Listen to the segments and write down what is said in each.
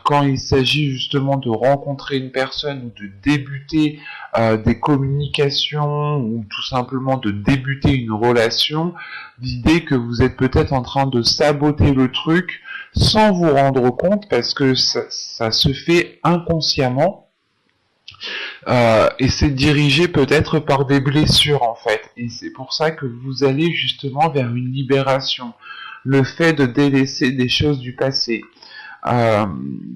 quand il s'agit justement de rencontrer une personne ou de débuter des communications ou tout simplement de débuter une relation, l'idée que vous êtes peut-être en train de saboter le truc sans vous rendre compte parce que ça se fait inconsciemment. Et c'est dirigé peut-être par des blessures en fait. Et c'est pour ça que vous allez justement vers une libération. Le fait de délaisser des choses du passé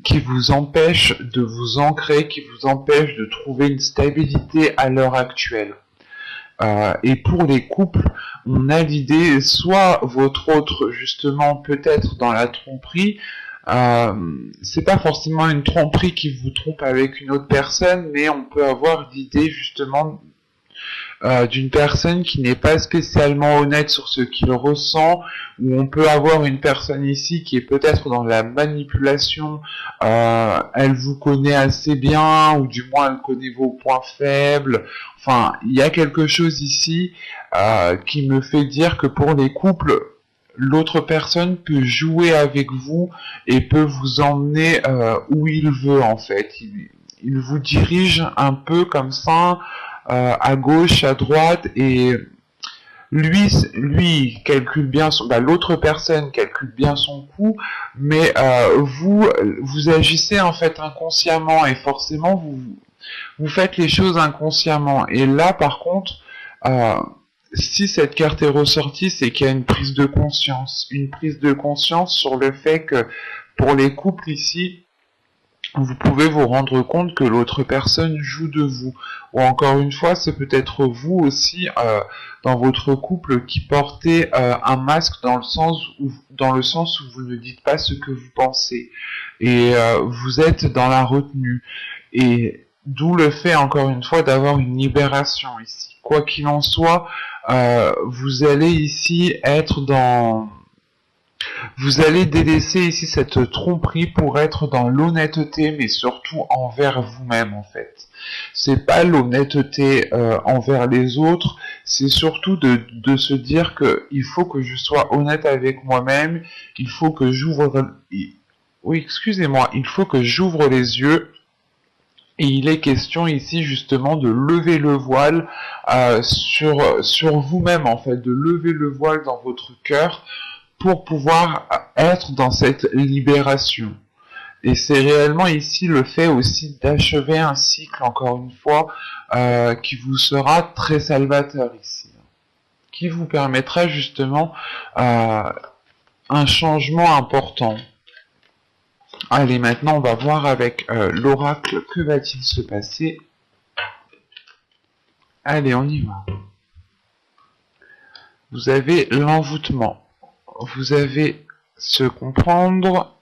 qui vous empêchent de vous ancrer, qui vous empêchent de trouver une stabilité à l'heure actuelle. Et pour les couples, on a l'idée, soit votre autre justement peut-être dans la tromperie, c'est pas forcément une tromperie qui vous trompe avec une autre personne, mais on peut avoir l'idée justement d'une personne qui n'est pas spécialement honnête sur ce qu'il ressent, ou on peut avoir une personne ici qui est peut-être dans la manipulation, elle vous connaît assez bien, ou du moins elle connaît vos points faibles, enfin il y a quelque chose ici qui me fait dire que pour les couples, l'autre personne peut jouer avec vous et peut vous emmener où il veut en fait. Il vous dirige un peu comme ça, à gauche, à droite, et lui calcule bien l'autre personne calcule bien son coup, mais vous agissez en fait inconsciemment et forcément vous faites les choses inconsciemment. Et là par contre, si cette carte est ressortie, c'est qu'il y a une prise de conscience sur le fait que pour les couples ici, vous pouvez vous rendre compte que l'autre personne joue de vous. Ou encore une fois, c'est peut-être vous aussi, dans votre couple, qui portez un masque dans le sens où vous ne dites pas ce que vous pensez. Et vous êtes dans la retenue. Et d'où le fait, encore une fois, d'avoir une libération ici. Quoi qu'il en soit, vous allez ici être dans... Vous allez délaisser ici cette tromperie pour être dans l'honnêteté, mais surtout envers vous-même en fait. C'est pas l'honnêteté envers les autres, c'est surtout de se dire que il faut que je sois honnête avec moi-même, il faut que il faut que j'ouvre les yeux. Et il est question ici justement de lever le voile sur vous-même en fait, de lever le voile dans votre cœur pour pouvoir être dans cette libération. Et c'est réellement ici le fait aussi d'achever un cycle, encore une fois, qui vous sera très salvateur ici, qui vous permettra justement un changement important. Allez, maintenant on va voir avec l'oracle, que va-t-il se passer? Allez, on y va. Vous avez l'envoûtement. Vous avez se comprendre,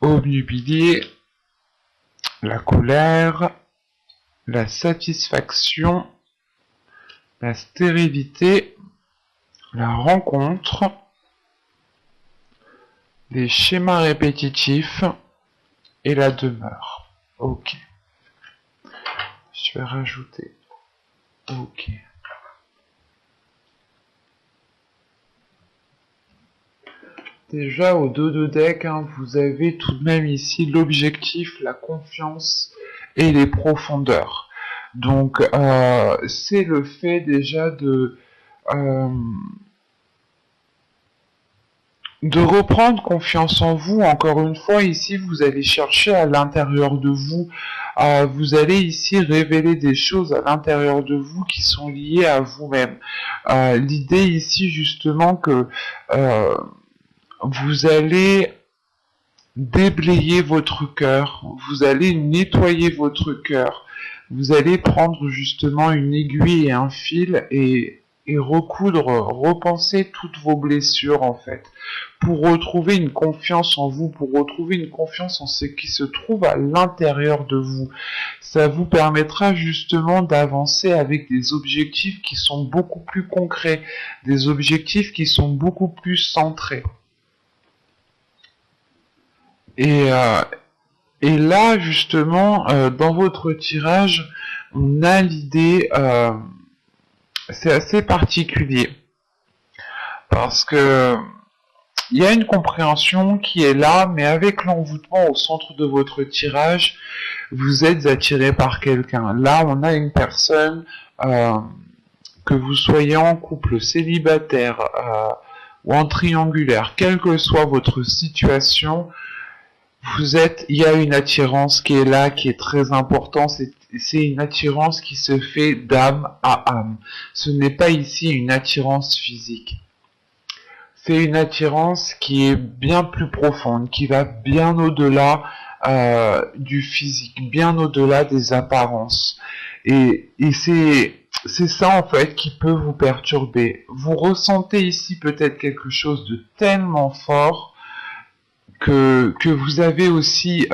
obnubilé, la colère, la satisfaction, la stérilité, la rencontre, les schémas répétitifs et la demeure. Ok. Je vais rajouter. Ok. Déjà au dos de deck, vous avez tout de même ici l'objectif, la confiance et les profondeurs. Donc c'est le fait déjà de reprendre confiance en vous. Encore une fois, ici vous allez chercher à l'intérieur de vous. Vous allez ici révéler des choses à l'intérieur de vous qui sont liées à vous-même. L'idée ici justement que vous allez déblayer votre cœur, vous allez nettoyer votre cœur, vous allez prendre justement une aiguille et un fil et recoudre, repenser toutes vos blessures en fait, pour retrouver une confiance en vous, pour retrouver une confiance en ce qui se trouve à l'intérieur de vous. Ça vous permettra justement d'avancer avec des objectifs qui sont beaucoup plus concrets, des objectifs qui sont beaucoup plus centrés. Et là, justement, dans votre tirage, on a l'idée, c'est assez particulier, parce que il y a une compréhension qui est là, mais avec l'envoûtement au centre de votre tirage, vous êtes attiré par quelqu'un. Là, on a une personne, que vous soyez en couple, célibataire ou en triangulaire, quelle que soit votre situation, il y a une attirance qui est là, qui est très importante. C'est une attirance qui se fait d'âme à âme. Ce n'est pas ici une attirance physique. C'est une attirance qui est bien plus profonde, qui va bien au-delà du physique, bien au-delà des apparences. Et c'est ça en fait qui peut vous perturber. Vous ressentez ici peut-être quelque chose de tellement fort que vous avez aussi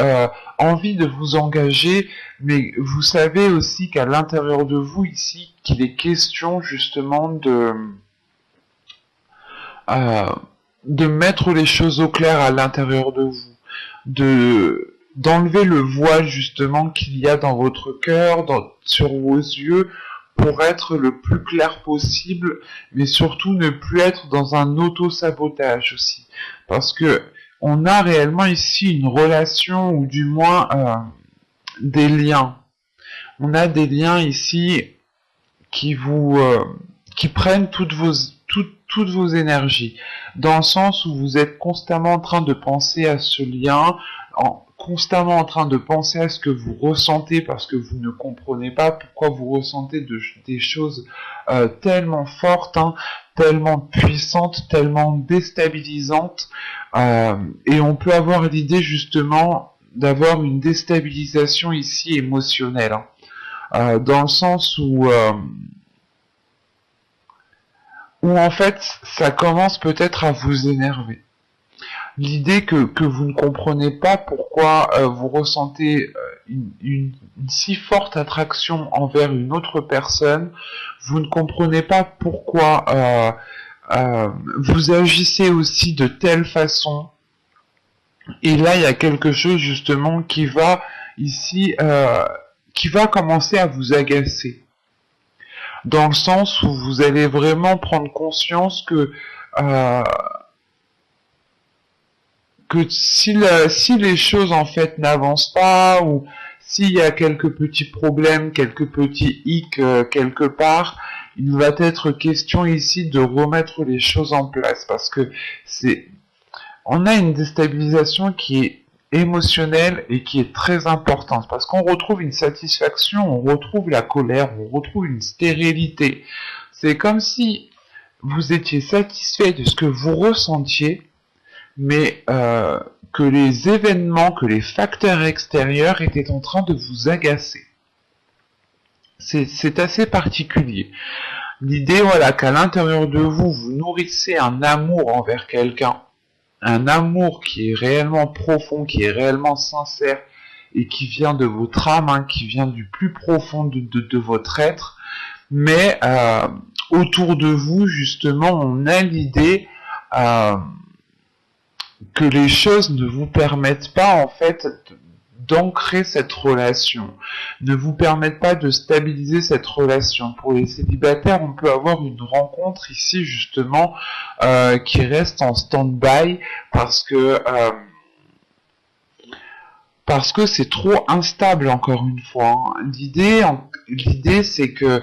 envie de vous engager, mais vous savez aussi qu'à l'intérieur de vous ici, qu'il est question justement de mettre les choses au clair à l'intérieur de vous, d'enlever le voile justement qu'il y a dans votre cœur, sur vos yeux, pour être le plus clair possible, mais surtout ne plus être dans un auto-sabotage aussi. Parce que on a réellement ici une relation, ou du moins des liens. On a des liens ici qui prennent toutes vos énergies, dans le sens où vous êtes constamment en train de penser à ce lien, constamment en train de penser à ce que vous ressentez, parce que vous ne comprenez pas pourquoi vous ressentez des choses tellement fortes, tellement puissantes, tellement déstabilisantes, et on peut avoir l'idée justement d'avoir une déstabilisation ici émotionnelle, dans le sens où en fait ça commence peut-être à vous énerver. L'idée que vous ne comprenez pas pourquoi vous ressentez une si forte attraction envers une autre personne, vous ne comprenez pas pourquoi vous agissez aussi de telle façon, et là il y a quelque chose justement qui va ici, qui va commencer à vous agacer, dans le sens où vous allez vraiment prendre conscience que si les choses en fait n'avancent pas, ou s'il y a quelques petits problèmes, quelques petits hicks quelque part, il va être question ici de remettre les choses en place, parce que on a une déstabilisation qui est émotionnelle et qui est très importante, parce qu'on retrouve une satisfaction, on retrouve la colère, on retrouve une stérilité. C'est comme si vous étiez satisfait de ce que vous ressentiez, mais que les événements, que les facteurs extérieurs étaient en train de vous agacer. C'est assez particulier. L'idée, voilà, qu'à l'intérieur de vous, vous nourrissez un amour envers quelqu'un, un amour qui est réellement profond, qui est réellement sincère, et qui vient de votre âme, qui vient du plus profond de votre être, mais autour de vous, justement, on a l'idée que les choses ne vous permettent pas en fait d'ancrer cette relation, ne vous permettent pas de stabiliser cette relation. Pour les célibataires, on peut avoir une rencontre ici justement qui reste en stand-by parce que c'est trop instable, encore une fois. L'idée c'est que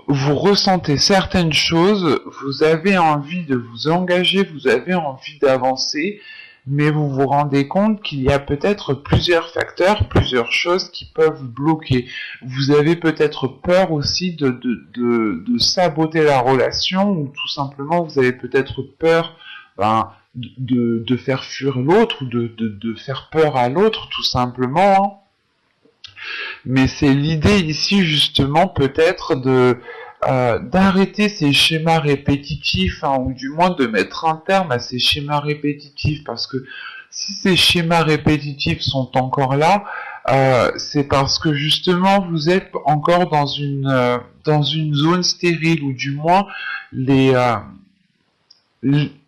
vous ressentez certaines choses, vous avez envie de vous engager, vous avez envie d'avancer, mais vous vous rendez compte qu'il y a peut-être plusieurs facteurs, plusieurs choses qui peuvent bloquer. Vous avez peut-être peur aussi de saboter la relation, ou tout simplement vous avez peut-être peur de faire fuir l'autre, ou de faire peur à l'autre, tout simplement. Mais c'est l'idée ici justement peut-être d'arrêter ces schémas répétitifs, ou du moins de mettre un terme à ces schémas répétitifs, parce que si ces schémas répétitifs sont encore là, c'est parce que justement vous êtes encore dans une zone stérile, ou du moins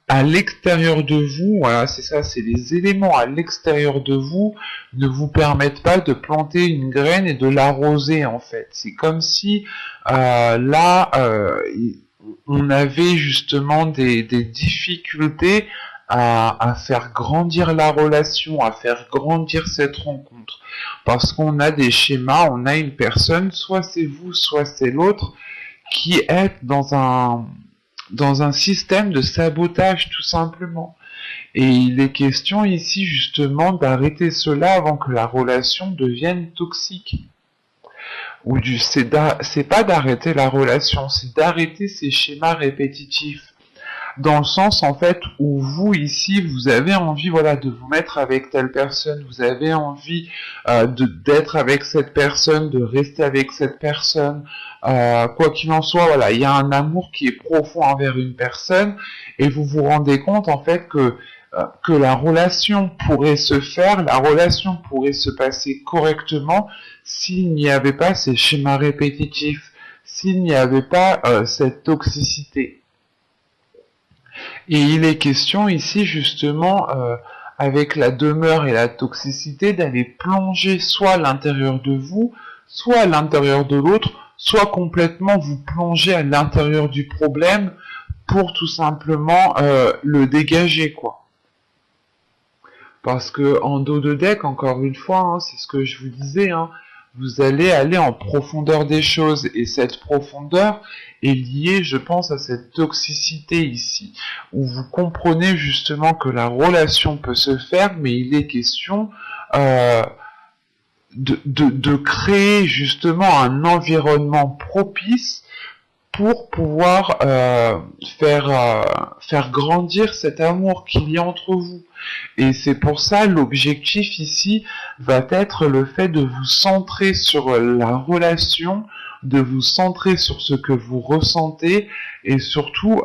à l'extérieur de vous, voilà, c'est ça, c'est les éléments à l'extérieur de vous ne vous permettent pas de planter une graine et de l'arroser, en fait. C'est comme si on avait justement des difficultés à faire grandir la relation, à faire grandir cette rencontre. Parce qu'on a des schémas, on a une personne, soit c'est vous, soit c'est l'autre, qui est dans un système de sabotage tout simplement. Et il est question ici justement d'arrêter cela avant que la relation devienne toxique. Ou c'est pas d'arrêter la relation, c'est d'arrêter ces schémas répétitifs. Dans le sens en fait où vous ici vous avez envie voilà de vous mettre avec telle personne, vous avez envie d'être avec cette personne, de rester avec cette personne, quoi qu'il en soit, voilà, il y a un amour qui est profond envers une personne et vous vous rendez compte en fait que la relation pourrait se faire, la relation pourrait se passer correctement s'il n'y avait pas ces schémas répétitifs, s'il n'y avait pas cette toxicité. Et il est question ici justement, avec la demeure et la toxicité, d'aller plonger soit à l'intérieur de vous, soit à l'intérieur de l'autre, soit complètement vous plonger à l'intérieur du problème pour tout simplement le dégager, quoi. Parce que en dos de deck, encore une fois, hein, c'est ce que je vous disais, hein, vous allez aller en profondeur des choses, et cette profondeur est liée, je pense, à cette toxicité ici, où vous comprenez justement que la relation peut se faire, mais il est question de créer justement un environnement propice pour pouvoir faire grandir cet amour qu'il y a entre vous. Et c'est pour ça l'objectif ici va être le fait de vous centrer sur la relation, de vous centrer sur ce que vous ressentez et surtout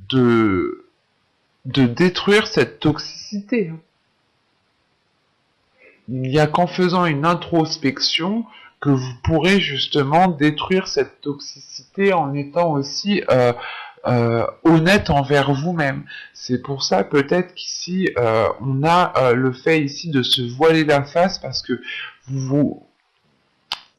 de détruire cette toxicité. Il n'y a qu'en faisant une introspection que vous pourrez justement détruire cette toxicité en étant aussi honnête envers vous-même. C'est pour ça peut-être qu'ici on a le fait ici de se voiler la face parce que vous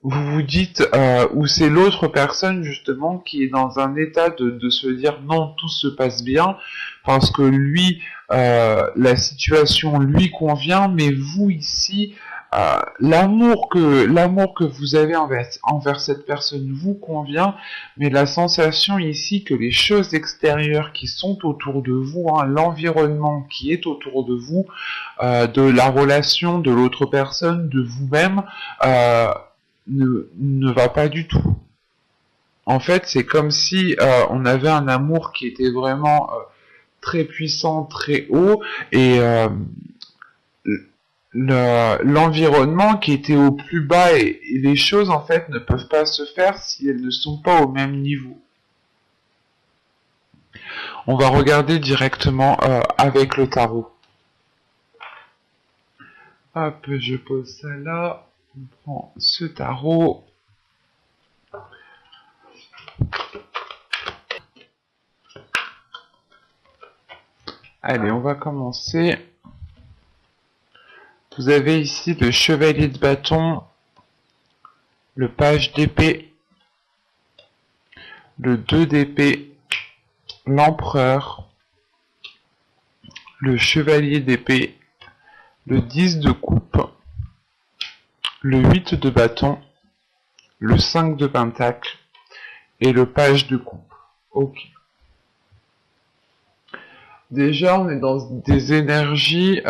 vous dites ou c'est l'autre personne justement qui est dans un état de se dire non, tout se passe bien parce que lui la situation lui convient, mais vous ici l'amour que vous avez envers cette personne vous convient, mais la sensation ici que les choses extérieures qui sont autour de vous, hein, l'environnement qui est autour de vous, de la relation de l'autre personne, de vous-même, ne va pas du tout. En fait, c'est comme si on avait un amour qui était vraiment très puissant, très haut, et l'environnement qui était au plus bas, et les choses en fait ne peuvent pas se faire si elles ne sont pas au même niveau. On va regarder directement avec le tarot. Hop, je pose ça là. On prend ce tarot. Allez, on va commencer. Vous avez ici le chevalier de bâton, le page d'épée, le 2 d'épée, l'empereur, le chevalier d'épée, le 10 de coupe, le 8 de bâton, le 5 de pentacle et le page de coupe. Ok. Déjà, on est dans des énergies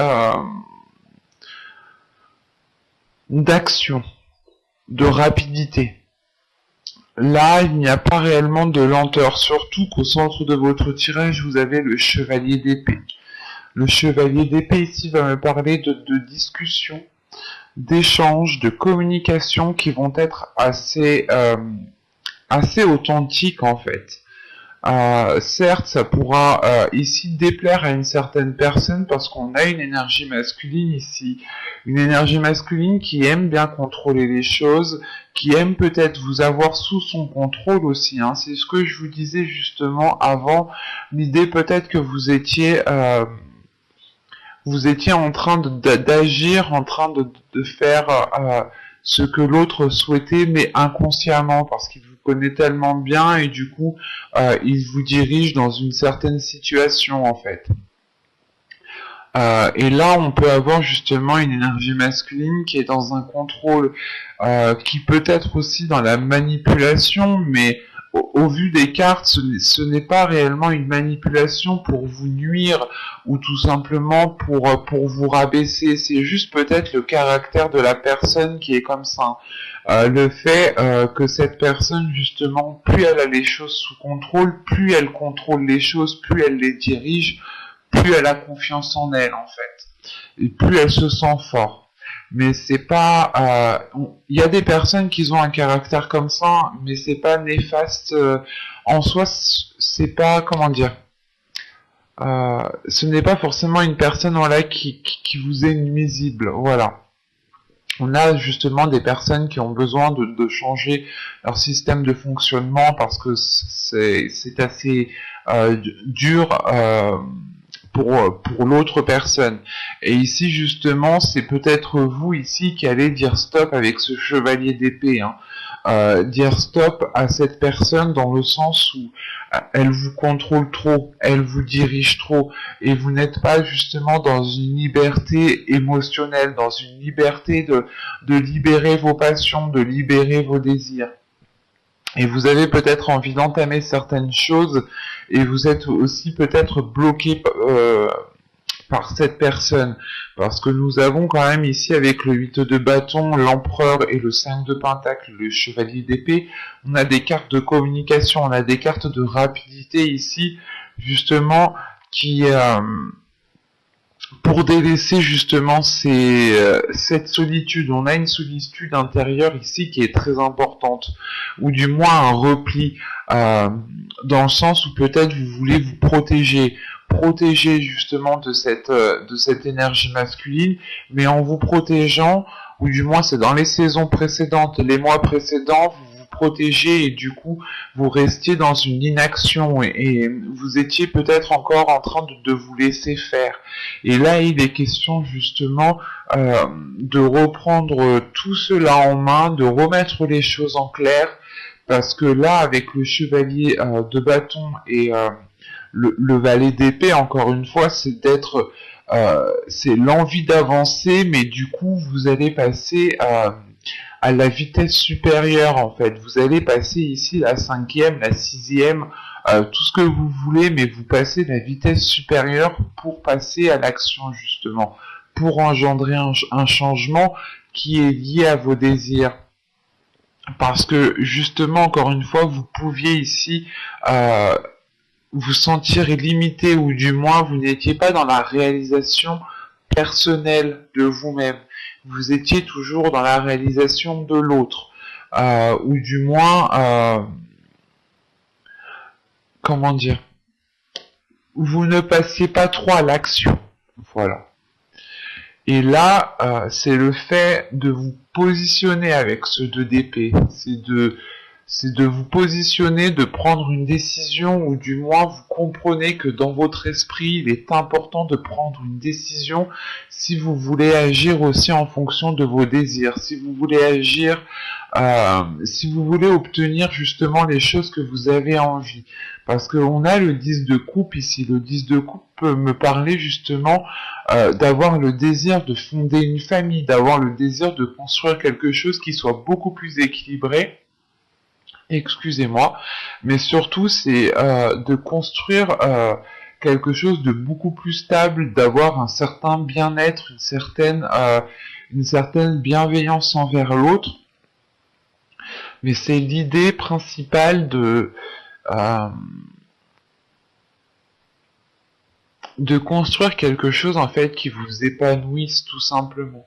d'action, de rapidité. Là, il n'y a pas réellement de lenteur, surtout qu'au centre de votre tirage, vous avez le chevalier d'épée. Le chevalier d'épée ici va me parler de discussion, d'échanges, de communication qui vont être assez authentiques en fait. Certes, ça pourra ici déplaire à une certaine personne parce qu'on a une énergie masculine ici, une énergie masculine qui aime bien contrôler les choses, qui aime peut-être vous avoir sous son contrôle aussi, hein. C'est ce que je vous disais justement avant, l'idée peut-être que vous étiez en train d'agir, en train de faire ce que l'autre souhaitait, mais inconsciemment, parce qu'il vous connaît tellement bien et du coup, il vous dirige dans une certaine situation en fait. Et là, on peut avoir justement une énergie masculine qui est dans un contrôle, qui peut être aussi dans la manipulation, mais au vu des cartes, ce n'est pas réellement une manipulation pour vous nuire ou tout simplement pour vous rabaisser. C'est juste peut-être le caractère de la personne qui est comme ça. Le fait que cette personne, justement, plus elle a les choses sous contrôle, plus elle contrôle les choses, plus elle les dirige, plus elle a confiance en elle en fait, et plus elle se sent fort. Mais c'est pas, il y a des personnes qui ont un caractère comme ça, mais c'est pas néfaste en soi. C'est pas, comment dire, ce n'est pas forcément une personne voilà qui vous est nuisible. Voilà. On a justement des personnes qui ont besoin de changer leur système de fonctionnement parce que c'est assez dur pour l'autre personne. Et ici justement, c'est peut-être vous ici qui allez dire stop avec ce chevalier d'épée. Hein. Dire stop à cette personne dans le sens où elle vous contrôle trop, elle vous dirige trop, et vous n'êtes pas justement dans une liberté émotionnelle, dans une liberté de libérer vos passions, de libérer vos désirs. Et vous avez peut-être envie d'entamer certaines choses, et vous êtes aussi peut-être bloqué par cette personne, parce que nous avons quand même ici avec le 8 de bâton, l'empereur et le 5 de pentacle, le chevalier d'épée, on a des cartes de communication, on a des cartes de rapidité ici, justement, qui pour délaisser justement cette solitude, on a une solitude intérieure ici qui est très importante, ou du moins un repli, dans le sens où peut-être vous voulez vous protéger justement de cette énergie masculine, mais en vous protégeant, ou du moins c'est dans les saisons précédentes, les mois précédents, vous vous protégez et du coup vous restiez dans une inaction et vous étiez peut-être encore en train de vous laisser faire. Et là il est question justement de reprendre tout cela en main, de remettre les choses en clair, parce que là avec le chevalier de bâton et le valet d'épée, encore une fois, c'est d'être, c'est l'envie d'avancer, mais du coup, vous allez passer à la vitesse supérieure, en fait. Vous allez passer ici la 5e, la 6e, tout ce que vous voulez, mais vous passez la vitesse supérieure pour passer à l'action, justement, pour engendrer un changement qui est lié à vos désirs. Parce que, justement, encore une fois, vous pouviez ici vous sentir limité, ou du moins vous n'étiez pas dans la réalisation personnelle de vous-même. Vous étiez toujours dans la réalisation de l'autre. Ou du moins, comment dire, vous ne passiez pas trop à l'action. Voilà. Et là, c'est le fait de vous positionner avec ce 2 d'épée. C'est de vous positionner, de prendre une décision, ou du moins vous comprenez que dans votre esprit, il est important de prendre une décision si vous voulez agir aussi en fonction de vos désirs, si vous voulez agir, si vous voulez obtenir justement les choses que vous avez envie. Parce qu'on a le 10 de coupe ici. Le 10 de coupe peut me parler justement d'avoir le désir de fonder une famille, d'avoir le désir de construire quelque chose qui soit beaucoup plus équilibré. Excusez-moi, mais surtout c'est de construire quelque chose de beaucoup plus stable, d'avoir un certain bien-être, une certaine bienveillance envers l'autre. Mais c'est l'idée principale de construire quelque chose en fait qui vous épanouisse tout simplement.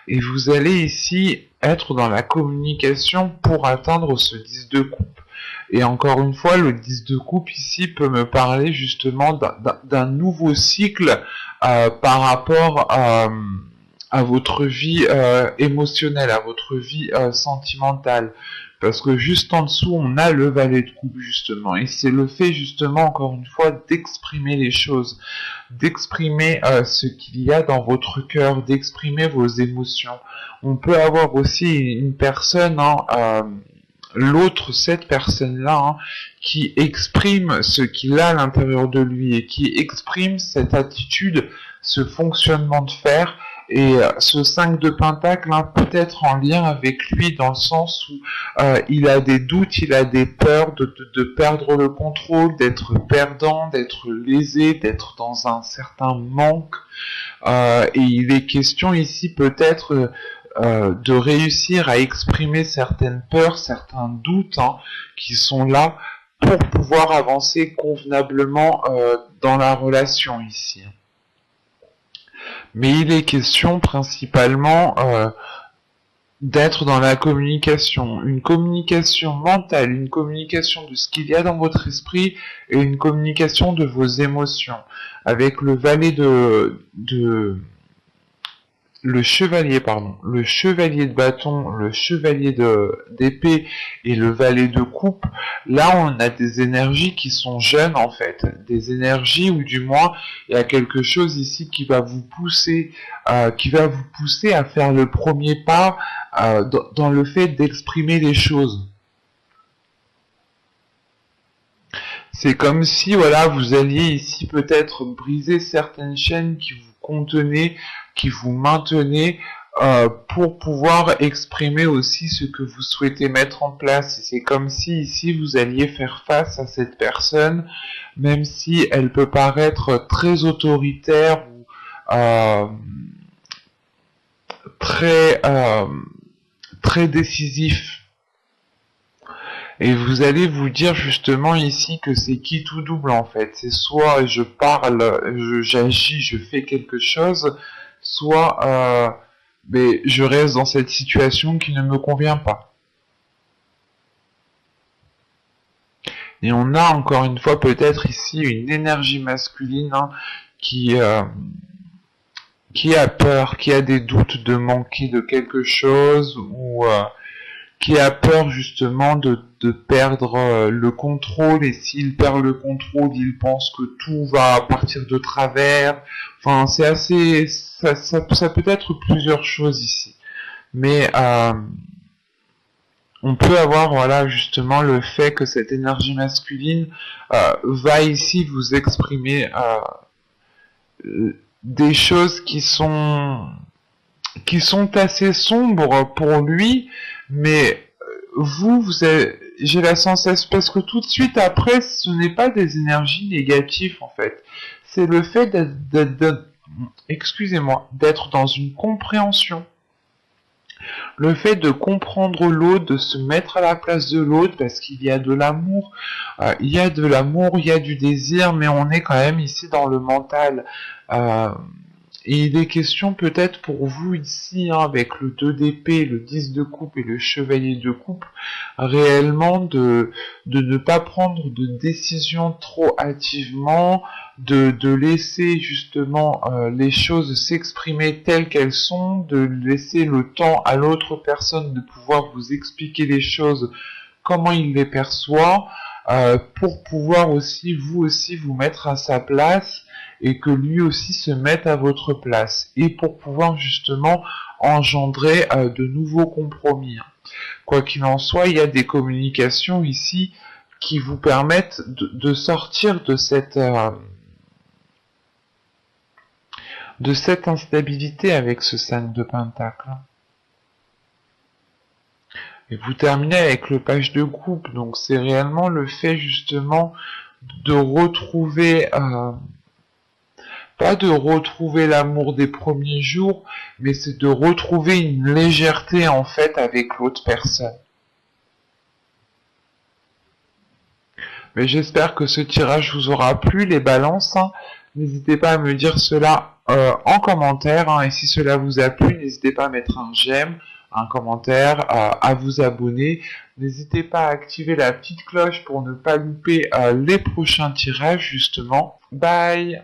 Et vous allez ici être dans la communication pour atteindre ce 10 de coupe. Et encore une fois, le 10 de coupe ici peut me parler justement d'un nouveau cycle par rapport à votre vie émotionnelle, à votre vie sentimentale. Parce que juste en dessous, on a le valet de coupe justement. Et c'est le fait justement, encore une fois, d'exprimer les choses, d'exprimer ce qu'il y a dans votre cœur, d'exprimer vos émotions. On peut avoir aussi une personne, l'autre, cette personne-là, hein, qui exprime ce qu'il a à l'intérieur de lui et qui exprime cette attitude, ce fonctionnement de fer. Et ce 5 de pentacle, hein, peut être en lien avec lui dans le sens où il a des doutes, il a des peurs de perdre le contrôle, d'être perdant, d'être lésé, d'être dans un certain manque. Et il est question ici peut-être de réussir à exprimer certaines peurs, certains doutes, hein, qui sont là pour pouvoir avancer convenablement dans la relation ici. Mais il est question principalement d'être dans la communication, une communication mentale, une communication de ce qu'il y a dans votre esprit et une communication de vos émotions. Avec le valet le chevalier de bâton, le chevalier d'épée et le valet de coupe, là on a des énergies qui sont jeunes en fait, des énergies ou du moins il y a quelque chose ici qui va vous pousser, à faire le premier pas dans le fait d'exprimer les choses. C'est comme si voilà vous alliez ici peut-être briser certaines chaînes qui vous contenaient, qui vous maintenaient pour pouvoir exprimer aussi ce que vous souhaitez mettre en place. C'est comme si ici vous alliez faire face à cette personne, même si elle peut paraître très autoritaire ou très décisif. Et vous allez vous dire justement ici que c'est qui tout double en fait. C'est soit je parle, j'agis, je fais quelque chose, soit mais je reste dans cette situation qui ne me convient pas. Et on a encore une fois peut-être ici une énergie masculine, hein, qui a peur, qui a des doutes de manquer de quelque chose ou qui a peur justement de perdre le contrôle, et s'il perd le contrôle, il pense que tout va partir de travers. Enfin, c'est assez, ça peut être plusieurs choses ici. Mais on peut avoir voilà justement le fait que cette énergie masculine va ici vous exprimer des choses qui sont assez sombres pour lui, mais vous avez, j'ai la sensation, parce que tout de suite après, ce n'est pas des énergies négatives en fait, c'est le fait d'être dans une compréhension, le fait de comprendre l'autre, de se mettre à la place de l'autre, parce qu'il y a de l'amour, il y a du désir, mais on est quand même ici dans le mental. Et il est question peut-être pour vous ici, hein, avec le 2 d'épée, le 10 de coupe et le chevalier de coupe, réellement de ne pas prendre de décision trop hâtivement, de laisser justement les choses s'exprimer telles qu'elles sont, de laisser le temps à l'autre personne de pouvoir vous expliquer les choses comment il les perçoit, pour pouvoir aussi vous mettre à sa place et que lui aussi se mette à votre place, et pour pouvoir justement engendrer de nouveaux compromis. Quoi qu'il en soit, il y a des communications ici qui vous permettent de sortir de cette instabilité avec ce 5 de pentacle. Et vous terminez avec le page de coupe, donc c'est réellement le fait justement de retrouver pas de retrouver l'amour des premiers jours, mais c'est de retrouver une légèreté en fait avec l'autre personne. Mais j'espère que ce tirage vous aura plu, les balances, hein. N'hésitez pas à me dire cela en commentaire, hein. Et si cela vous a plu, n'hésitez pas à mettre un j'aime, un commentaire, à vous abonner. N'hésitez pas à activer la petite cloche pour ne pas louper les prochains tirages justement. Bye!